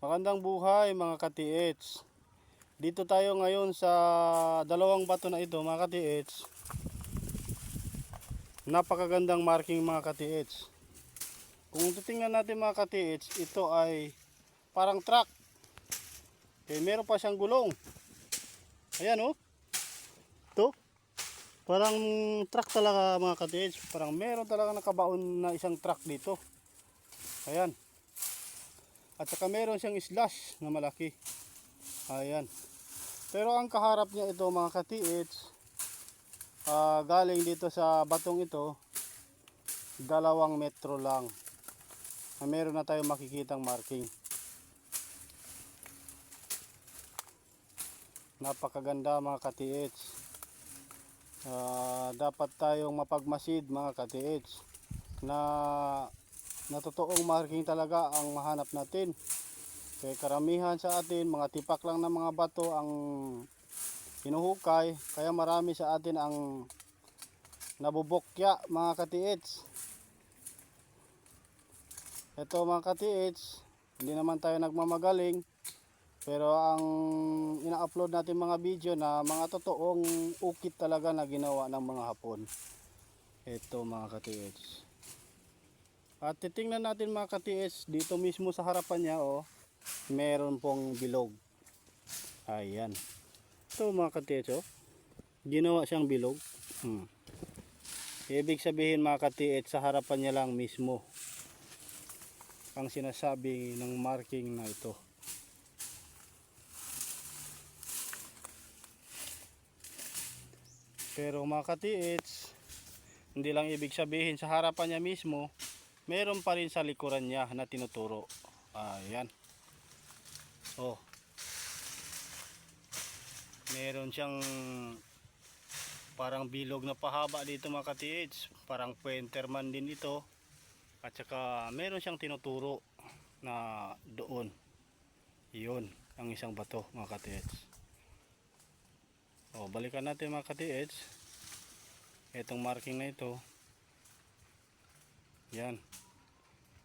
Magandang buhay mga ka-TH. Dito tayo ngayon sa dalawang bato na ito mga ka-TH. Napakagandang marking mga ka-TH. Kung titingnan natin mga ka-TH, ito ay parang truck. Meron pa siyang gulong. Ayan oh. Ito. Parang truck talaga mga ka-TH. Parang meron talaga nakabaon na isang truck dito. Ayan. At saka meron siyang slash na malaki. Ayan. Pero ang kaharap niya ito mga ka-TH, galing dito sa batong ito, 2 metro lang. Meron na tayong makikitang marking. Napakaganda mga ka-TH. Dapat tayong mapagmasid mga ka-TH na totoong marking talaga ang mahanap natin. Kaya karamihan sa atin, mga tipak lang ng mga bato ang hinuhukay. Kaya marami sa atin ang nabubokya mga ka-TH. Ito mga ka-TH, hindi naman tayo nagmamagaling. Pero ang ina-upload natin mga video na mga totoong ukit talaga na ginawa ng mga Hapon. Ito mga ka-TH. At titingnan natin mga ka-TH, dito mismo sa harapan niya oh, meron pong bilog. Ayan. Ito mga ka-TH oh, ginawa siyang bilog. Ibig sabihin mga ka-TH, sa harapan niya lang mismo ang sinasabi ng marking na ito. Pero mga ka-TH, hindi lang ibig sabihin sa harapan niya mismo, meron pa rin sa likuran niya na tinuturo. Ayan. Oh. Meron siyang parang bilog na pahaba dito mga ka-TH. Parang pointer man din ito. At saka meron siyang tinuturo na doon. Yun ang isang bato mga ka-TH. Oh, balikan natin mga ka-TH. Itong marking na ito. Yan.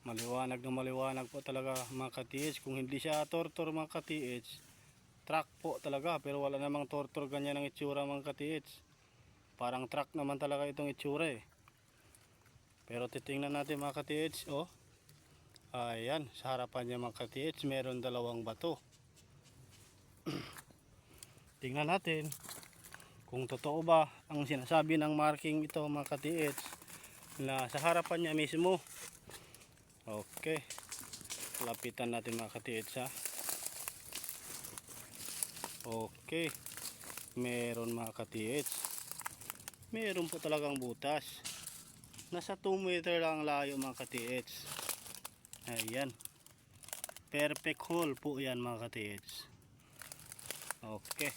Maliwanag na maliwanag po talaga mga ka-TH. Kung hindi siya tortor mga ka-TH, truck po talaga. Pero wala namang tortor ganyan ang itsura mga ka-TH. Parang truck naman talaga itong itsura eh. Pero titingnan natin mga ka-TH. Oh. Ayan. Sa harapan niya mga ka-TH, meron 2 bato. Tingnan natin kung totoo ba ang sinasabi ng marking ito mga ka-TH na sa harapan niya mismo. Okay, lapitan natin mga ka-TH ha. Okay, meron mga ka-TH, meron po talagang butas. Nasa 2 meter lang layo mga ka-TH. Ayan, perfect hole po yan mga ka-TH. Okay,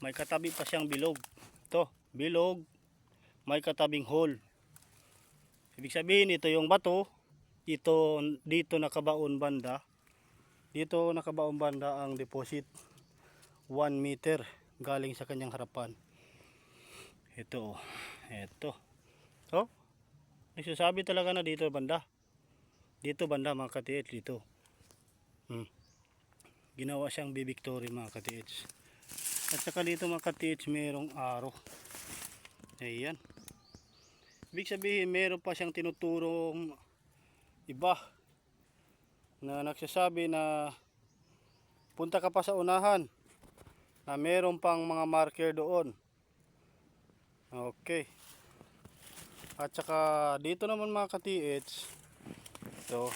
may katabi pa siyang bilog. Ito, bilog, may katabing hole. Ibig sabihin ito yung bato. Ito dito nakabaon banda. Dito nakabaon banda ang deposit. 1 meter galing sa kanyang harapan. Ito, ito. Oh, nagsasabi talaga na dito banda. Dito banda mga ka-TH dito. Ginawa siyang bibictory mga ka-TH. At saka dito mga ka-TH merong araw. Ayan. Ibig sabihin meron pa siyang tinuturong iba na nagsasabi na punta ka pa sa unahan na meron pang mga marker doon. Okay. At saka dito naman mga ka-TH, ito.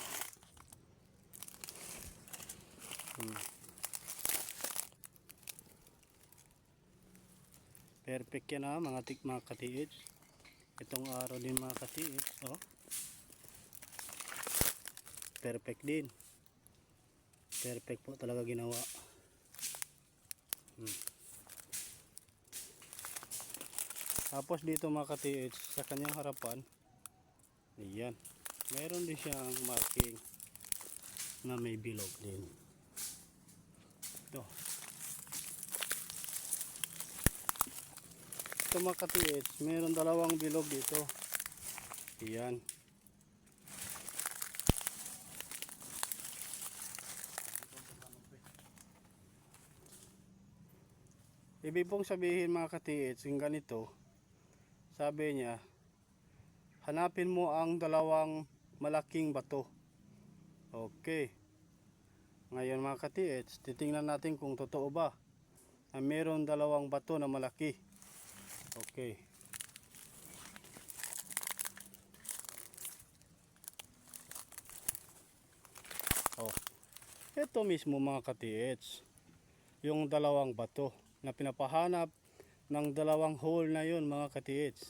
Perfect yan ha mga ka-TH. Itong araw din mga ka-TH. Oh. Perfect din. Perfect po talaga ginawa. Tapos dito mga ka-TH, sa kanyang harapan, ayan, meron din siyang marking na may bilog din. Ito. Ito mga ka-TH, meron 2 bilog dito. Ayan. Ibig pong sabihin mga ka-TH, yung ganito, sabi niya, hanapin mo ang dalawang malaking bato. Okay. Ngayon mga ka-TH, titingnan natin kung totoo ba na meron dalawang bato na malaki. Okay. Oh. Ito mismo mga ka-TH, yung dalawang bato na pinapahanap ng dalawang hole na yun mga ka-TH.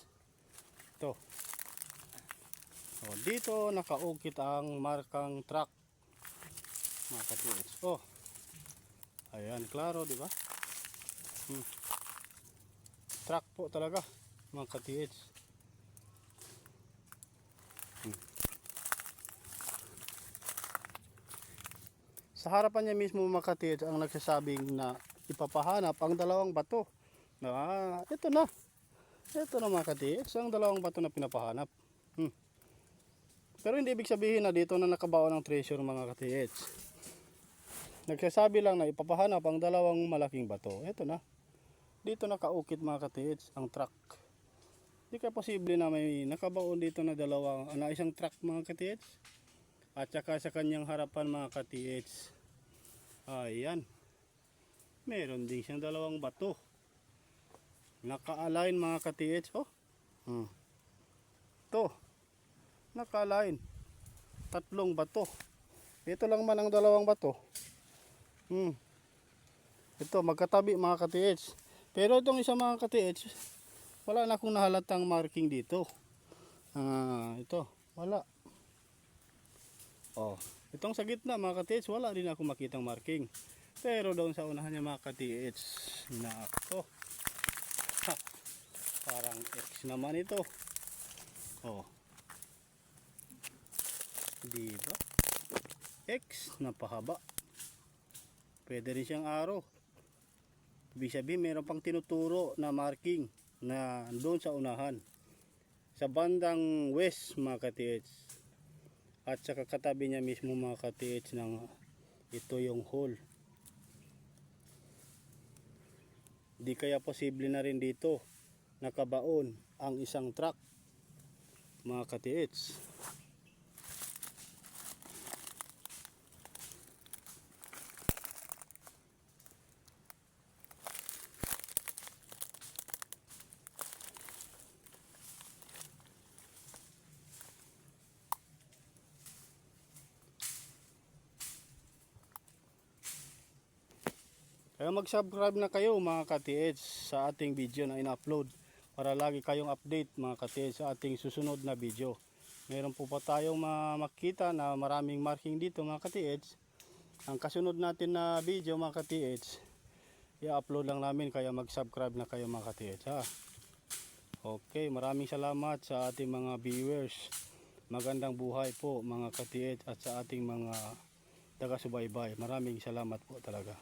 Ito. Oh, dito nakaukit ang markang track mga ka-TH. Oh. Ayan, klaro, di ba? Track po talaga mga ka-TH. Sa harapan niya mismo mga ka-TH ang nagsasabing na ipapahanap ang dalawang bato. Ito na. Ito na mga ka-TH, ang dalawang bato na pinapahanap. Pero hindi ibig sabihin na dito na nakabaon ng treasure mga ka-TH. Nagsasabi lang na ipapahanap ang dalawang malaking bato. Ito na. Dito nakaukit mga ka-TH ang track. Hindi kaya posible na may nakabaon dito na isang track mga ka-TH. At saka sa kanyang harapan mga ka-TH. Ayan. Meron din siyang dalawang bato. Naka-align mga ka-TH. Oh. Ito. Naka-align. Tatlong bato. Ito lang man ang dalawang bato. Ito magkatabi mga ka-TH. Pero itong isa mga ka-TH, wala na akong nahalatang marking dito. Ito, wala. Oh, itong sa gitna mga ka-TH, wala din ako makitang marking. Pero doon sa unahan niya mga ka-TH, na ako. Parang X naman ito. Oh. Di ba? X na pahaba. Pwede rin siyang arrow. Ibig sabihin meron pang tinuturo na marking na doon sa unahan. Sa bandang west mga ka-TH. At sa katabi niya mismo mga ka-TH ng ito yung hole. Di kaya posible na rin dito nakabaon ang isang track mga ka-TH. Kaya mag-subscribe na kayo mga ka-TH sa ating video na in-upload para lagi kayong update mga ka-TH sa ating susunod na video. Meron po pa tayong makita na maraming marking dito mga ka-TH. Ang kasunod natin na video mga ka-TH, i-upload lang namin, kaya mag-subscribe na kayo mga ka-TH ha. Okay, maraming salamat sa ating mga viewers. Magandang buhay po mga ka-TH at sa ating mga taga-subaybay. Maraming salamat po talaga.